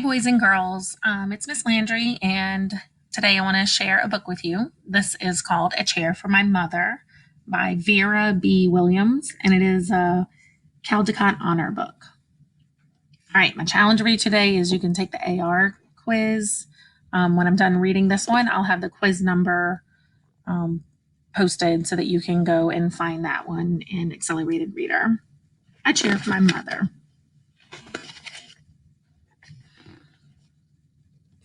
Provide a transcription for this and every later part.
Boys and girls. It's Miss Landry, and today I want to share a book with you. This is called A Chair for My Mother by Vera B. Williams, and it is a Caldecott Honor book. All right, my challenge for you today is you can take the AR quiz. When I'm done reading this one, I'll have the quiz number posted so that you can go and find that one in Accelerated Reader. A Chair for My Mother.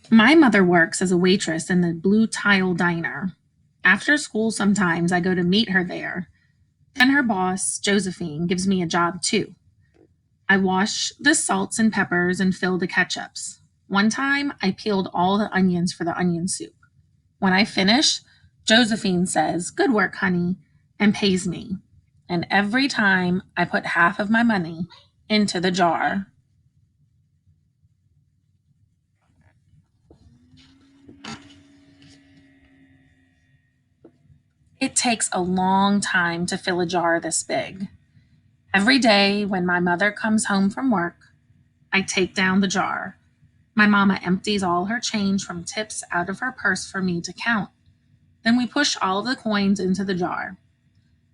My mother works as a waitress in the Blue Tile Diner. After school, sometimes I go to meet her there. Then her boss, Josephine, gives me a job too. I wash the salts and peppers and fill the ketchups. One time, I peeled all the onions for the onion soup. When I finish, Josephine says, "Good work, honey," and pays me. And every time, I put half of my money into the jar. It takes a long time to fill a jar this big. Every day when my mother comes home from work, I take down the jar. My mama empties all her change from tips out of her purse for me to count. Then we push all of the coins into the jar.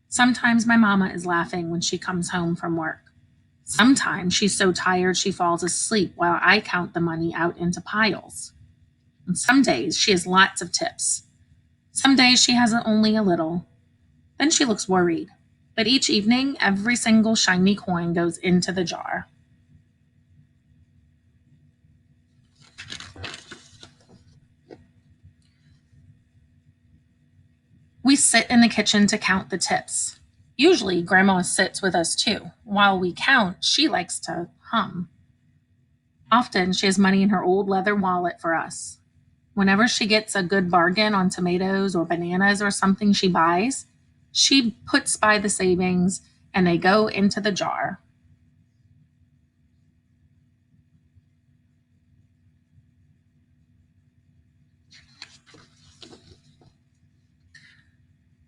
Sometimes my mama is laughing when she comes home from work. Sometimes she's so tired she falls asleep while I count the money out into piles. And some days she has lots of tips. Some days she has only a little. Then she looks worried. But each evening, every single shiny coin goes into the jar. We sit in the kitchen to count the tips. Usually, Grandma sits with us too. While we count, she likes to hum. Often, she has money in her old leather wallet for us. Whenever she gets a good bargain on tomatoes or bananas or something she buys, she puts by the savings and they go into the jar.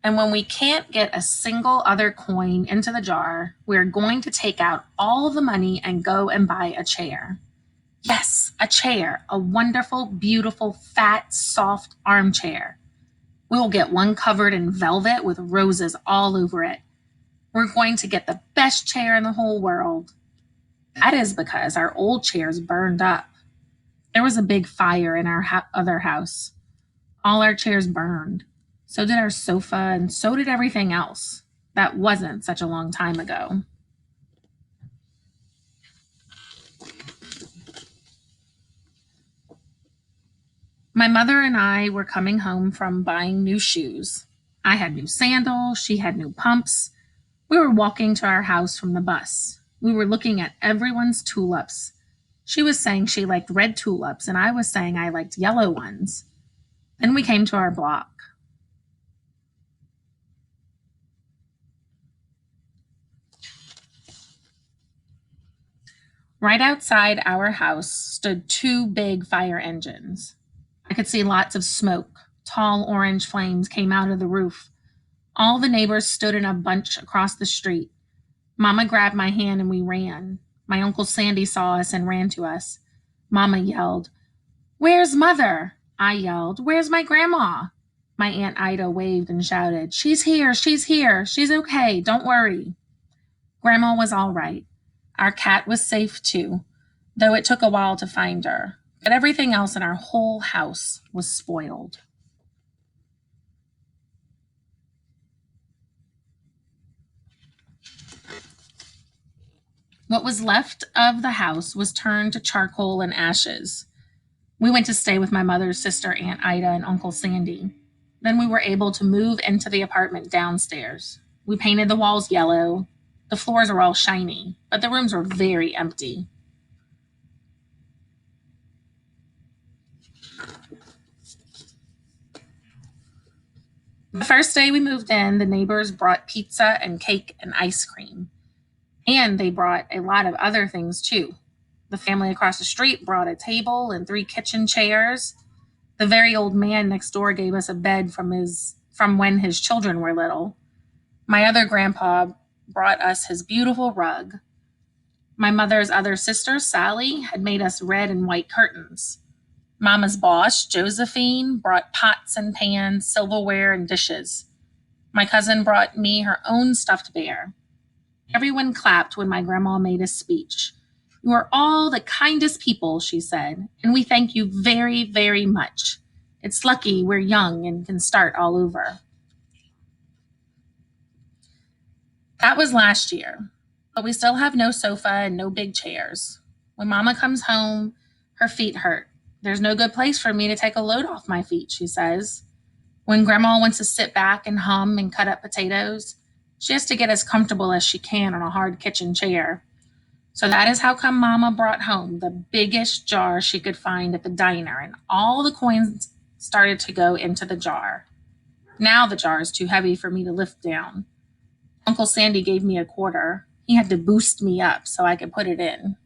And when we can't get a single other coin into the jar, we're going to take out all the money and go and buy a chair. Yes, a chair, a wonderful, beautiful, fat, soft armchair. We will get one covered in velvet with roses all over it. We're going to get the best chair in the whole world. That is because our old chairs burned up. There was a big fire in our other house. All our chairs burned. So did our sofa, and so did everything else. That wasn't such a long time ago. My mother and I were coming home from buying new shoes. I had new sandals, she had new pumps. We were walking to our house from the bus. We were looking at everyone's tulips. She was saying she liked red tulips, and I was saying I liked yellow ones. Then we came to our block. Right outside our house stood two big fire engines. I could see lots of smoke. Tall orange flames came out of the roof. All the neighbors stood in a bunch across the street. Mama grabbed my hand and we ran. My Uncle Sandy saw us and ran to us. Mama yelled, "Where's Mother?" I yelled, "Where's my grandma?" My Aunt Ida waved and shouted, "She's here, she's here, she's okay, don't worry." Grandma was all right. Our cat was safe too, though it took a while to find her. But everything else in our whole house was spoiled. What was left of the house was turned to charcoal and ashes. We went to stay with my mother's sister, Aunt Ida, and Uncle Sandy. Then we were able to move into the apartment downstairs. We painted the walls yellow. The floors are all shiny, but the rooms were very empty. The first day we moved in, the neighbors brought pizza and cake and ice cream. And they brought a lot of other things too. The family across the street brought a table and three kitchen chairs. The very old man next door gave us a bed from when his children were little. My other grandpa brought us his beautiful rug. My mother's other sister, Sally, had made us red and white curtains. Mama's boss, Josephine, brought pots and pans, silverware, and dishes. My cousin brought me her own stuffed bear. Everyone clapped when my grandma made a speech. You are all the kindest people, she said, and we thank you very, very much. It's lucky we're young and can start all over. That was last year, but we still have no sofa and no big chairs. When Mama comes home, her feet hurt. There's no good place for me to take a load off my feet, she says. When Grandma wants to sit back and hum and cut up potatoes, she has to get as comfortable as she can on a hard kitchen chair. So that is how come Mama brought home the biggest jar she could find at the diner, and all the coins started to go into the jar. Now the jar is too heavy for me to lift down. Uncle Sandy gave me a quarter. He had to boost me up so I could put it in.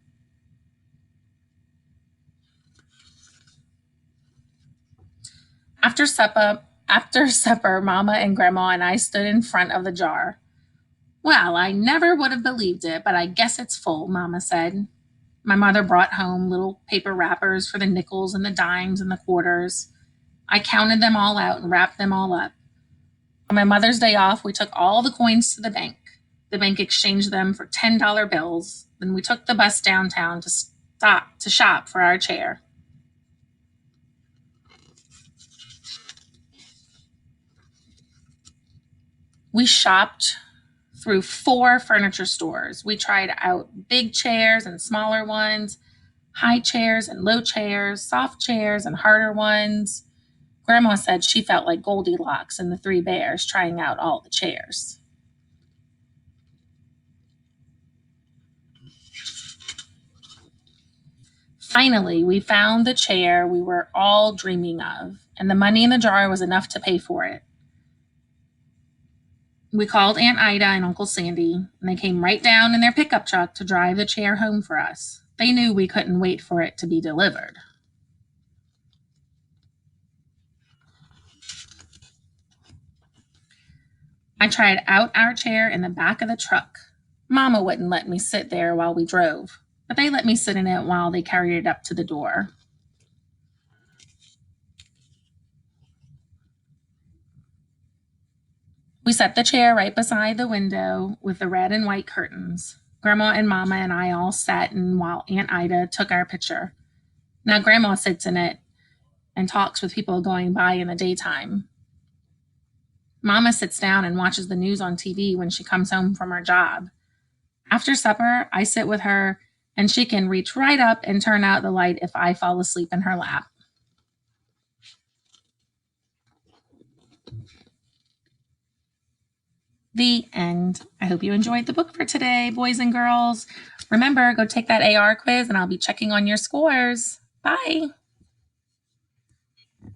After supper, Mama and Grandma and I stood in front of the jar. Well, I never would have believed it, but I guess it's full, Mama said. My mother brought home little paper wrappers for the nickels and the dimes and the quarters. I counted them all out and wrapped them all up. On my mother's day off, we took all the coins to the bank. The bank exchanged them for $10 bills. Then we took the bus downtown to stop to shop for our chair. We shopped through 4 furniture stores. We tried out big chairs and smaller ones, high chairs and low chairs, soft chairs and harder ones. Grandma said she felt like Goldilocks and the 3 bears trying out all the chairs. Finally, we found the chair we were all dreaming of, and the money in the jar was enough to pay for it. We called Aunt Ida and Uncle Sandy, and they came right down in their pickup truck to drive the chair home for us. They knew we couldn't wait for it to be delivered. I tried out our chair in the back of the truck. Mama wouldn't let me sit there while we drove, but they let me sit in it while they carried it up to the door. We set the chair right beside the window with the red and white curtains. Grandma and Mama and I all sat in while Aunt Ida took our picture. Now Grandma sits in it and talks with people going by in the daytime. Mama sits down and watches the news on TV when she comes home from her job. After supper, I sit with her, and she can reach right up and turn out the light if I fall asleep in her lap. The end. I hope you enjoyed the book for today, boys and girls. Remember, go take that AR quiz, and I'll be checking on your scores. Bye.